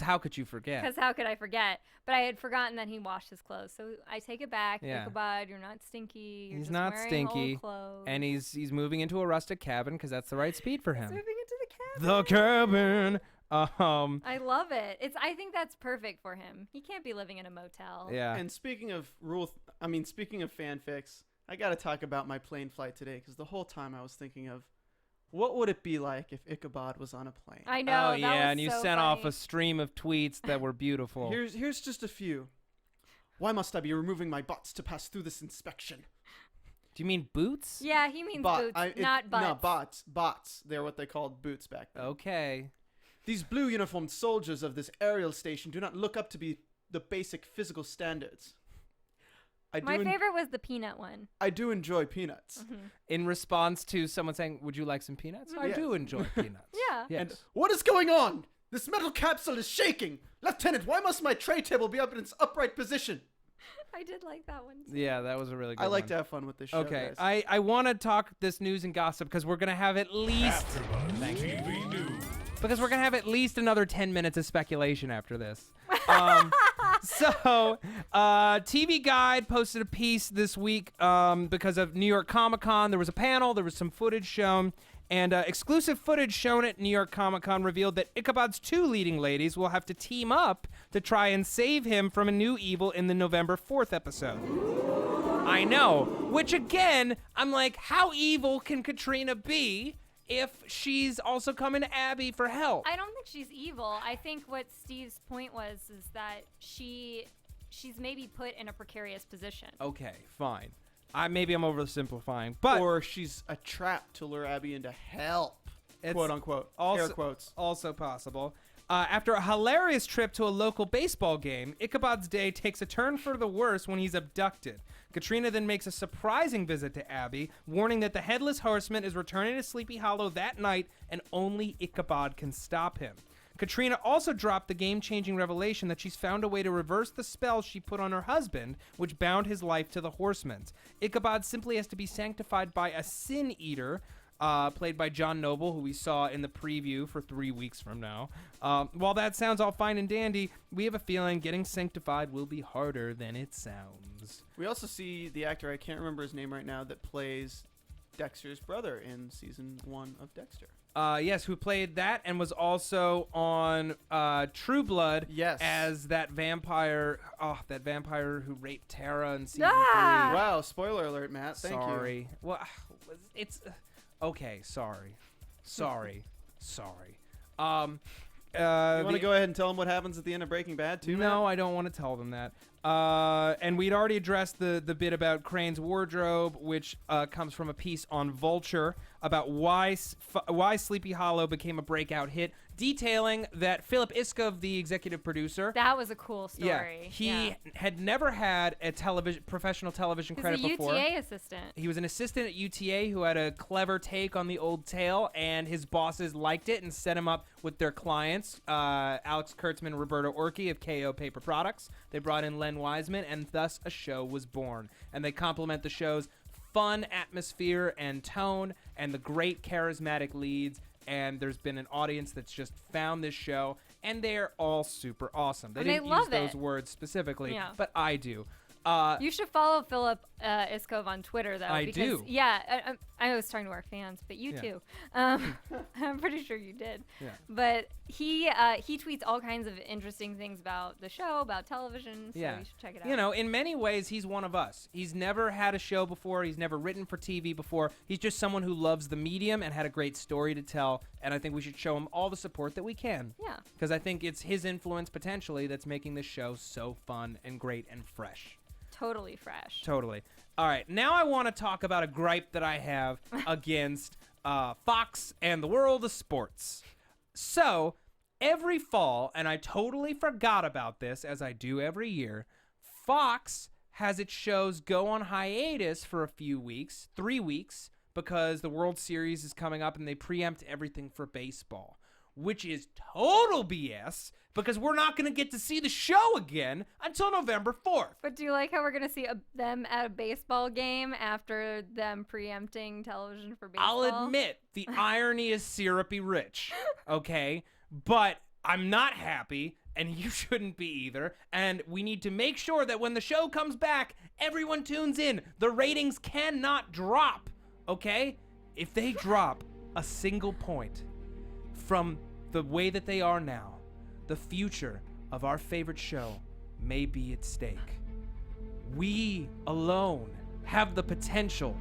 how could you forget? how could I forget? But I had forgotten that he washed his clothes. So I take it back. Yeah. Ichabod, you're not stinky. You're He's just not wearing stinky, old clothes. And he's moving into a rustic cabin because that's the right speed for He's him. moving into the cabin. The cabin. I love it. I think that's perfect for him. He can't be living in a motel. Yeah. And speaking of speaking of fanfics, I got to talk about my plane flight today because the whole time I was thinking of what would it be like if Ichabod was on a plane. I know. Oh that yeah, was and you so sent funny. off a stream of tweets that were beautiful. Here's just a few. Why must I be removing my butts to pass through this inspection? Do you mean boots? Yeah, he means boots, not butts. No, bots. They're what they called boots back then. Okay. These blue uniformed soldiers of this aerial station do not look up to be the basic physical standards. My favorite was the peanut one. I do enjoy peanuts. In response to someone saying, "Would you like some peanuts?" I Yes. do enjoy peanuts. Yeah. Yes. And what is going on? This metal capsule is shaking. Lieutenant, why must my tray table be up in its upright position? I did like that one too. Yeah, that was a really good I like one. to have fun with this show, Okay, guys. I want to talk this news and gossip because we're gonna have at least AfterBuzz TV News. because we're gonna have at least another 10 minutes of speculation after this. So, TV Guide posted a piece this week because of New York Comic-Con. There was a panel, there was some footage shown, and exclusive footage shown at New York Comic-Con revealed that Ichabod's two leading ladies will have to team up to try and save him from a new evil in the November 4th episode. I know, which again, I'm like, how evil can Katrina be if she's also coming to Abby for help? I don't think she's evil. I think what Steve's point was is that she's maybe put in a precarious position. Okay, fine. Maybe I'm oversimplifying, but Or she's a trap to lure Abby into help. It's Quote unquote. also, Air quotes. also possible. After a hilarious trip to a local baseball game, Ichabod's day takes a turn for the worse when he's abducted. Katrina then makes a surprising visit to Abby, warning that the Headless Horseman is returning to Sleepy Hollow that night and only Ichabod can stop him. Katrina also dropped the game-changing revelation that she's found a way to reverse the spell she put on her husband, which bound his life to the Horseman's. Ichabod simply has to be sanctified by a Sin Eater, played by John Noble, who we saw in the preview for 3 weeks from now. While that sounds all fine and dandy, we have a feeling getting sanctified will be harder than it sounds. We also see the actor, I can't remember his name right now, that plays Dexter's brother in season 1 of Dexter. Yes, who played that and was also on True Blood Yes. as that vampire who raped Tara in season Ah! 3. Wow, spoiler alert, Matt. Thank you. Sorry. Well, it's okay. Sorry. You want to go ahead and tell them what happens at the end of Breaking Bad, too, Matt? No, I don't want to tell them that. And we'd already addressed the bit about Crane's wardrobe, which comes from a piece on Vulture about why Sleepy Hollow became a breakout hit, detailing that Philip Iskov, the executive producer, That was a cool story. he had never had a professional television He's credit a before. UTA assistant. He was an assistant at UTA who had a clever take on the old tale, and his bosses liked it and set him up with their clients, Alex Kurtzman and Roberto Orci of KO Paper Products. They brought in Len Wiseman, and thus a show was born. And they complement the show's fun atmosphere and tone and the great charismatic leads. And there's been an audience that's just found this show, and they're all super awesome. They And they didn't use love those it. words specifically, Yeah. but I do. You should follow Philip Iskov on Twitter, though. I because, do. Yeah, I was talking to our fans, but you Yeah. too. I'm pretty sure you did. Yeah. But he tweets all kinds of interesting things about the show, about television, so Yeah. you should check it out. You know, in many ways, he's one of us. He's never had a show before. He's never written for TV before. He's just someone who loves the medium and had a great story to tell. And I think we should show him all the support that we can. Yeah. Because I think it's his influence, potentially, that's making this show so fun and great and fresh. Totally fresh. Totally. All right, now I want to talk about a gripe that I have against Fox and the world of sports. So, every fall, and I totally forgot about this, as I do every year, Fox has its shows go on hiatus for a few weeks, 3 weeks, because the World Series is coming up and they preempt everything for baseball, which is total BS because we're not going to get to see the show again until November 4th. But do you like how we're going to see them at a baseball game after them preempting television for baseball? I'll admit the irony is syrupy rich, okay? But I'm not happy, and you shouldn't be either. And we need to make sure that when the show comes back, everyone tunes in. The ratings cannot drop, okay? If they drop a single point from the way that they are now, the future of our favorite show may be at stake. We alone have the potential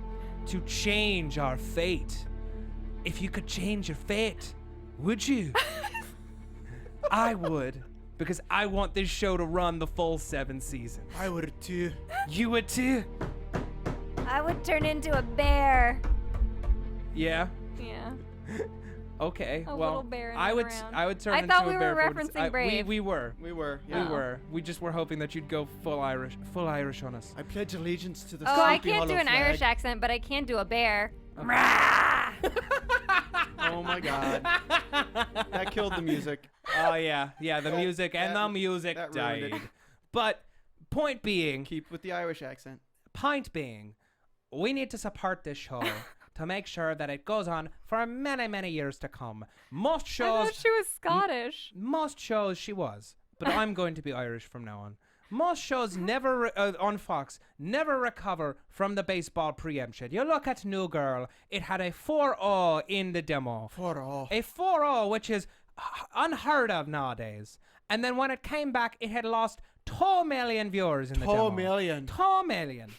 to change our fate. If you could change your fate, would you? I would, because I want this show to run the full 7 seasons. I would too. You would too? I would turn into a bear. Yeah. Yeah. Okay. A well, little bear in I the would. ground. I would turn I into thought a we bear. were for- referencing Brave. We were. We were. We Yeah. were. We just were hoping that you'd go full Irish on us. I pledge allegiance to the Oh, I Sleepy can't do Hollow an flag. Irish accent, but I can do a bear. Oh my god. That killed the music. Oh yeah, the music and the that- music that ruined died. it. But point being, Keep with the Irish accent. we need to support this show to make sure that it goes on for many, many years to come. Most I shows, thought she was Scottish. most shows she was, but I'm going to be Irish from now on. Most shows never on Fox never recover from the baseball preemption. You look at New Girl; it had a 4-0 in the demo. 4-0. A 4-0, which is unheard of nowadays. And then when it came back, it had lost 2 million viewers in the demo. 2 million. 2 million.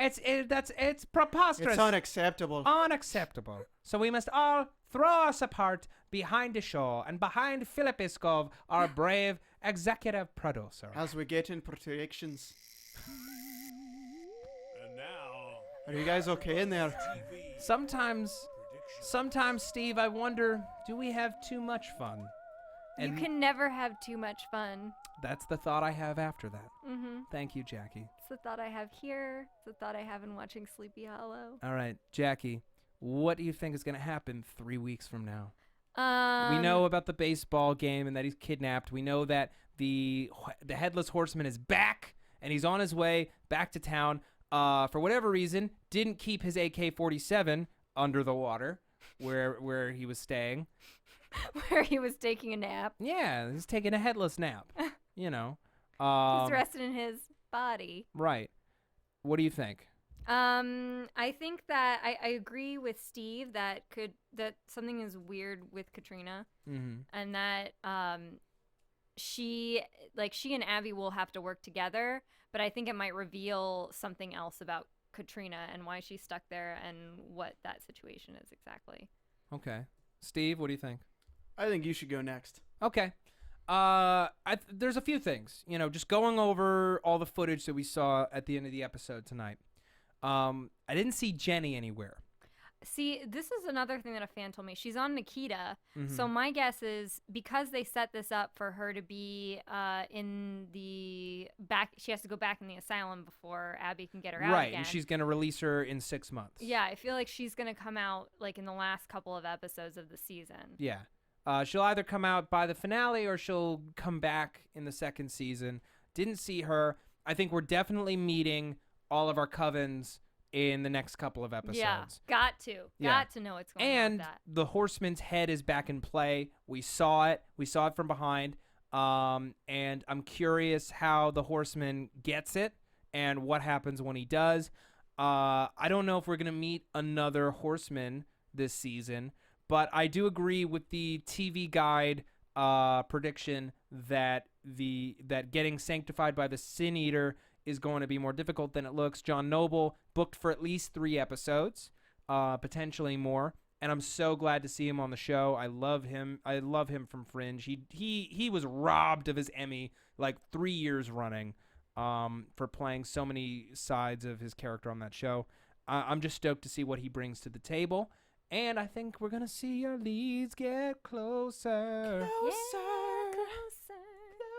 It's preposterous. It's unacceptable. Unacceptable. So we must all throw our support behind the show and behind Philip Iskov, our brave executive producer. As we get in predictions. And now, Are you guys okay in there? Sometimes, Steve, I wonder, do we have too much fun? You And can never have too much fun. that's the thought I have after that. Mm-hmm. Thank you, Jackie. It's the thought I have here. It's the thought I have in watching Sleepy Hollow. All right, Jackie, what do you think is going to happen 3 weeks from now? We We know about the baseball game and that he's kidnapped. We know that the Headless Horseman is back and he's on his way back to town. For whatever reason, didn't keep his AK-47 under the water where he was staying. where he was taking a nap. Yeah, he's taking a headless nap. You know. He's resting in his body. Right. What do you think? I think that I agree with Steve that something is weird with Katrina, Mm-hmm. and that she and Abbie will have to work together, but I think it might reveal something else about Katrina and why she's stuck there and what that situation is exactly. Okay. Steve, what do you think? I think you should go next. Okay. There's a few things, just going over all the footage that we saw at the end of the episode tonight. I didn't see Jenny anywhere. See, this is another thing that a fan told me. She's on Nikita, Mhm. so my guess is because they set this up for her to be in the back, she has to go back in the asylum before Abbie can get her out Right, again. and she's going to release her in 6 months. Yeah, I feel like she's gonna come out like in the last couple of episodes of the season. Yeah. She'll either come out by the finale or she'll come back in the second season. Didn't see her. I think we're definitely meeting all of our covens in the next couple of episodes. Yeah, got to. Yeah. Got to know what's going on And with that. the Horseman's head is back in play. We saw it. We saw it from behind. And I'm curious how the Horseman gets it and what happens when he does. I don't know if we're going to meet another Horseman this season, but I do agree with the TV Guide prediction that getting sanctified by the Sin Eater is going to be more difficult than it looks. John Noble booked for at least 3 episodes, potentially more, and I'm so glad to see him on the show. I love him. I love him from Fringe. He was robbed of his Emmy like 3 years running for playing so many sides of his character on that show. I'm just stoked to see what he brings to the table. And I think we're going to see our leads get closer.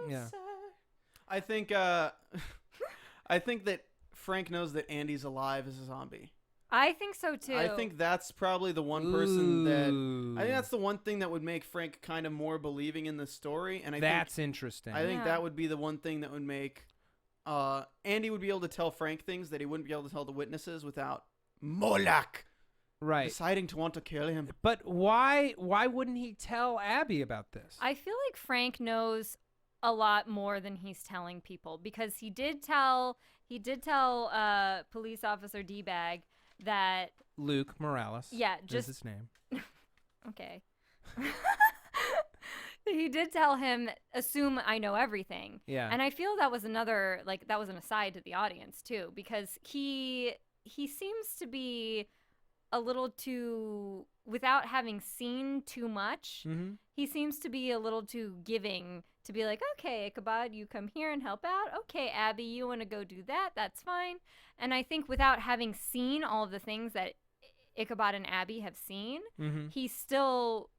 Yeah. I think I think that Frank knows that Andy's alive as a zombie. I think so too. I think that's probably the one person that Ooh. I think that's the one thing that would make Frank kind of more believing in the story. And That's interesting. I think Yeah. that would be the one thing that would make Andy would be able to tell Frank things that he wouldn't be able to tell the witnesses without Moloch right. deciding to want to kill him. But why wouldn't he tell Abbie about this? I feel like Frank knows a lot more than he's telling people, because he did tell police officer D-Bag that Luke Morales. Yeah, is just- his name. okay. He did tell him, assume I know everything. Yeah. And I feel that was another, like, that was an aside to the audience too, because he seems to be a little too, without having seen too much, Mm-hmm. he seems to be a little too giving to be like, okay, Ichabod, you come here and help out. Okay, Abbie, you want to go do that? That's fine. And I think without having seen all of the things that Ichabod and Abbie have seen, Mm-hmm. he's still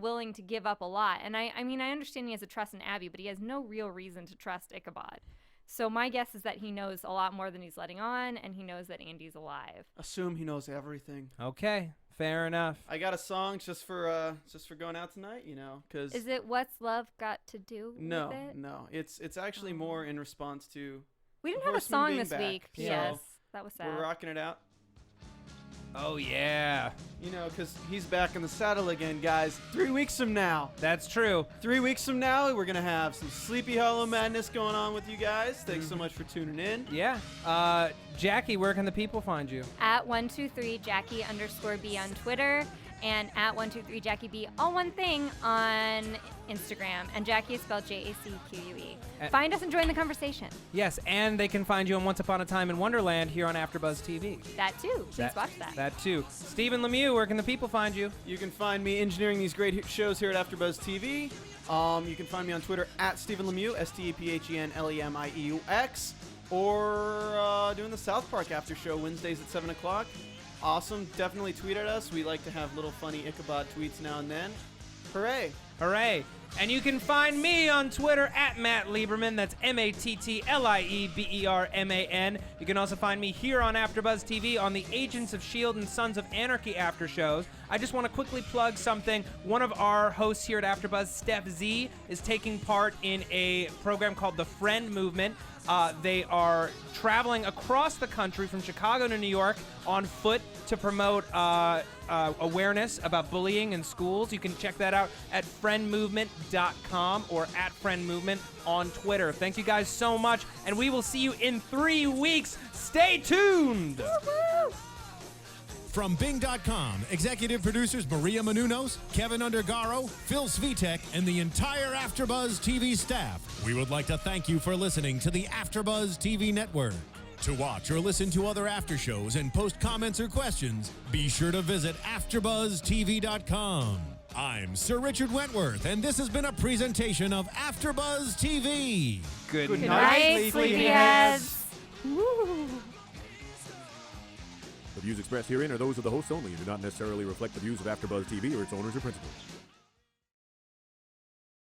willing to give up a lot. And I mean, I understand he has a trust in Abbie, but he has no real reason to trust Ichabod. So my guess is that he knows a lot more than he's letting on, and he knows that Andy's alive. Assume he knows everything. Okay, fair enough. I got a song just for going out tonight, because Is it What's Love Got to Do with no, it? no, it's actually more in response to We didn't the have a Horseman song being this back. week. So Yes, that was sad. we're rocking it out. Oh yeah, Because he's back in the saddle again, guys. 3 weeks from now. that's true. 3 weeks from now, we're going to have some Sleepy Hollow madness going on with you guys. Thanks so much for tuning in. Yeah. Jackie, where can the people find you? At 123 Jackie_B on Twitter, and at 123 Jackie B, all one thing, on Instagram. And Jackie is spelled Jacque. Find us and join the conversation. Yes, and they can find you on Once Upon a Time in Wonderland here on AfterBuzz TV. That too. Please watch that. That too. Stephen Lemieux, where can the people find you? You can find me engineering these great shows here at AfterBuzz TV. You can find me on Twitter at Stephen Lemieux, StephenLemieux, or doing the South Park After Show Wednesdays at 7 o'clock. Awesome. Definitely tweet at us. We like to have little funny Ichabod tweets now and then. Hooray. Hooray. And you can find me on Twitter at Matt Lieberman. That's MattLieberman. You can also find me here on AfterBuzz TV on the Agents of S.H.I.E.L.D. and Sons of Anarchy after shows. I just want to quickly plug something. One of our hosts here at AfterBuzz, Steph Z, is taking part in a program called The Friend Movement. They are traveling across the country from Chicago to New York on foot to promote awareness about bullying in schools. You can check that out at friendmovement.com or at friendmovement on Twitter. Thank you guys so much, and we will see you in 3 weeks. Stay tuned! Woo-hoo! From Bing.com, executive producers Maria Menounos, Kevin Undergaro, Phil Svitek, and the entire AfterBuzz TV staff, we would like to thank you for listening to the AfterBuzz TV network. To watch or listen to other after shows and post comments or questions, be sure to visit AfterBuzzTV.com. I'm Sir Richard Wentworth, and this has been a presentation of AfterBuzz TV. Good Good night. night, sleepyheads. Woo. The views expressed herein are those of the hosts only and do not necessarily reflect the views of AfterBuzz TV or its owners or principals.